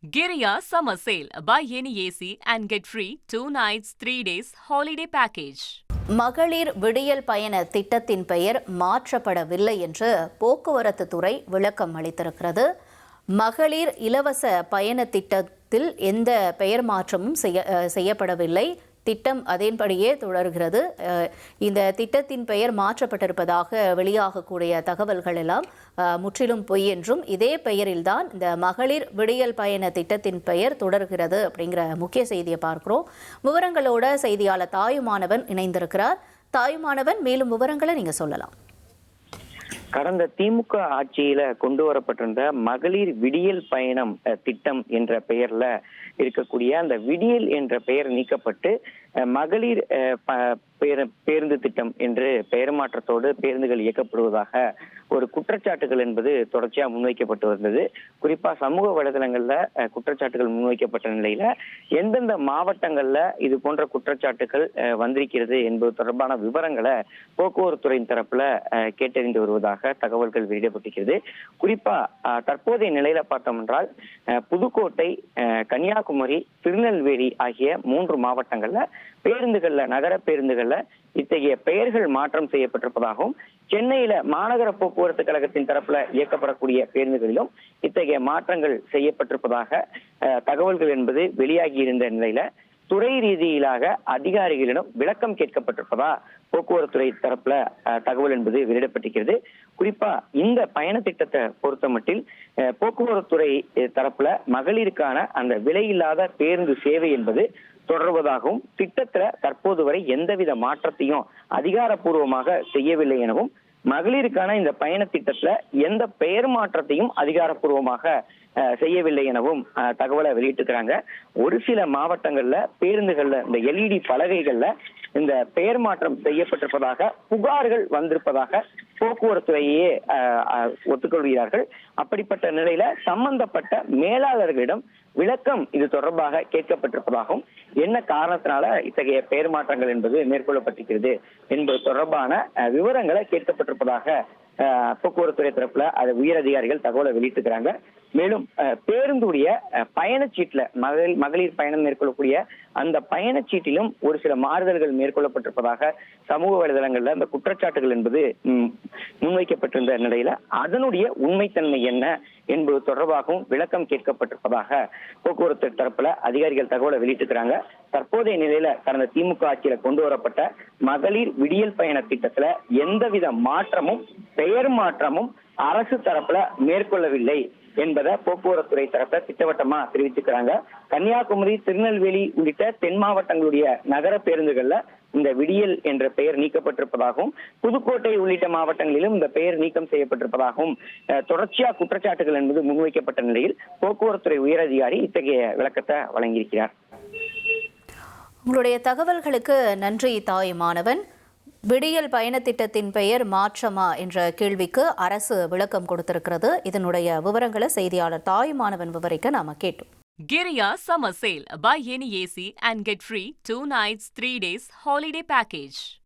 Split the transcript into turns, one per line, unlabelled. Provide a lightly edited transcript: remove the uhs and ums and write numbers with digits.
Giriya Summer Sale. Buy any AC and get free 2 nights, 3 days holiday package.
மகளிர் விடியல் பயண திட்டத்தின் பெயர் மாற்றப்படவில்லை என்று போக்குவரத்து துறை விளக்கம் அளித்திருக்கிறது. மகளிர் இலவச பயண திட்டத்தில் எந்த பெயர் மாற்றமும் செய்யப்படவில்லை. திட்டம் அதன்படியே தொடர்கிறது. இந்த திட்டத்தின் பெயர் மாற்றப்பட்டிருப்பதாக வெளியாகக்கூடிய தகவல்கள் எல்லாம் முற்றிலும் பொய் என்றும், இதே பெயரில்தான் இந்த மகளிர் விடியல் பயண திட்டத்தின் பெயர் தொடர்கிறது அப்படிங்கிற முக்கிய செய்தியை பார்க்கிறோம். விவரங்களோட செய்தியாளர் தாயுமானவன் இணைந்திருக்கிறார். தாயுமானவன், மேலும் விவரங்களை நீங்க சொல்லலாம்.
கடந்த திமுக ஆட்சியில கொண்டு வரப்பட்டிருந்த மகளிர் விடியல் பயணம் திட்டம் என்ற பெயர்ல இருக்கக்கூடிய அந்த விடியல் என்ற பெயர் நீக்கப்பட்டு மகளிர் பேருந்து திட்டம் என்று பெயர் மாற்றத்தோடு பேருந்துகள் இயக்கப்படுவதாக ஒரு குற்றச்சாட்டுகள் என்பது தொடர்ச்சியா முன்வைக்கப்பட்டு வந்தது. குறிப்பா சமூக வலைதளங்கள்ல குற்றச்சாட்டுகள் முன்வைக்கப்பட்ட நிலையில எந்தெந்த மாவட்டங்கள்ல இது போன்ற குற்றச்சாட்டுகள் வந்திருக்கிறது என்பது தொடர்பான விவரங்களை போக்குவரத்துறையின் தரப்புல கேட்டறிந்து வருவதாக தகவல்கள் வெளியிடப்பட்டிருக்கிறது. குறிப்பா தற்போதைய நிலையில பார்த்தோம் என்றால் புதுக்கோட்டை, கன்னியாகுமரி, திருநெல்வேலி ஆகிய 3 மாவட்டங்கள்ல பேருந்துகள்ல, நகர பேருந்துகள்ல இத்தகைய பெயர்கள் மாற்றம் செய்யப்பட்டிருப்பதாகவும், சென்னையில மாநகர போக்குவரத்து கழகத்தின் தரப்புல இயக்கப்படக்கூடிய பேருந்துகளிலும் இத்தகைய மாற்றங்கள் செய்யப்பட்டிருப்பதாக தகவல்கள் என்பது வெளியாகி இருந்த நிலையில துறை ரீதியிலாக அதிகாரிகளிடம் விளக்கம் கேட்கப்பட்டிருப்பதா போக்குவரத்துறை தரப்புல தகவல் என்பது வெளியிடப்பட்டிருக்கிறது. குறிப்பா இந்த பயண திட்டத்தை பொறுத்த மட்டில் போக்குவரத்துறை தரப்புல மகளிருக்கான அந்த விலையில்லாத பேருந்து சேவை என்பது தொடர்வதாகவும், திட்டத்துல தற்போது வரை எந்தவித மாற்றத்தையும் அதிகாரப்பூர்வமாக செய்யவில்லை எனவும், மகளிருக்கான இந்த பயண திட்டத்துல எந்த பெயர் மாற்றத்தையும் அதிகாரப்பூர்வமாக செய்யவில்லை எனவும் தகவலை வெளியிட்டிருக்கிறாங்க. ஒரு சில மாவட்டங்கள்ல பேருந்துகள்ல இந்த LED பலகைகள்ல இந்த பெயர் மாற்றம் செய்யப்பட்டிருப்பதாக புகார்கள் வந்திருப்பதாக போக்குவரத்துறையே ஒத்துக்கொள்கிறார்கள். அப்படிப்பட்ட நிலையில சம்பந்தப்பட்ட மேலாளர்களிடம் விளக்கம் இது தொடர்பாக கேட்கப்பட்டிருப்பதாகவும், என்ன காரணத்தினால இத்தகைய பெயர் மாற்றங்கள் என்பது மேற்கொள்ளப்பட்டிருக்கிறது என்பது தொடர்பான விவரங்களை கேட்கப்பட்டிருப்பதாக போக்குவரத்துறை தரப்புல அது உயர் அதிகாரிகள் தகவலை வெளியிட்டிருக்கிறாங்க. மேலும் பேருந்துடைய பயணச்சீட்டுல மகளிர் பயணம் மேற்கொள்ளக்கூடிய அந்த பயணச்சீட்டிலும் ஒரு சில மாறுதல்கள் மேற்கொள்ளப்பட்டிருப்பதாக சமூக வலைதளங்கள்ல அந்த குற்றச்சாட்டுகள் என்பது முன்வைக்கப்பட்டிருந்த நிலையில அதனுடைய உண்மைத்தன்மை என்ன என்பது தொடர்பாகவும் விளக்கம் கேட்கப்பட்டிருப்பதாக போக்குவரத்து தரப்புல அதிகாரிகள் தகவலை வெளியிட்டிருக்கிறாங்க. தற்போதைய நிலையில கடந்த திமுக ஆட்சியில கொண்டு வரப்பட்ட மகளிர் விடியல் பயண திட்டத்துல எந்தவித மாற்றமும் பெயர் மாற்றமும் அரசு தரப்புல மேற்கொள்ளவில்லை என்பதை போக்குவரத்துறை தரப்புல திட்டவட்டமா தெரிவிச்சுக்கிறாங்க. கன்னியாகுமரி, திருநெல்வேலி உள்ளிட்ட தென் மாவட்டங்களுடைய நகர பேருந்துகள்ல இந்த விடியல் என்ற பெயர் நீக்கப்பட்டிருப்பதாகவும், புதுக்கோட்டை உள்ளிட்ட மாவட்டங்களிலும் இந்த பெயர் நீக்கம் செய்யப்பட்டிருப்பதாகவும் தொடர்ச்சியா குற்றச்சாட்டுகள் என்பது முன்வைக்கப்பட்ட நிலையில் போக்குவரத்துறை உயரதிகாரி இத்தகைய விளக்கத்தை வழங்கியிருக்கிறார்.
உங்களுடைய தகவல்களுக்கு நன்றி தாயுமானவன். விடியல் பயண திட்டத்தின் பெயர் மாற்றமா என்ற கேள்விக்கு அரசு விளக்கம் கொடுத்திருக்கிறது. இதனுடைய விவரங்களை செய்தியாளர் தாயுமானவன் விவரிக்க நாம கேட்டோம்.
Giriya Summer Sale. Buy any AC and get free 2 nights, 3 days holiday package.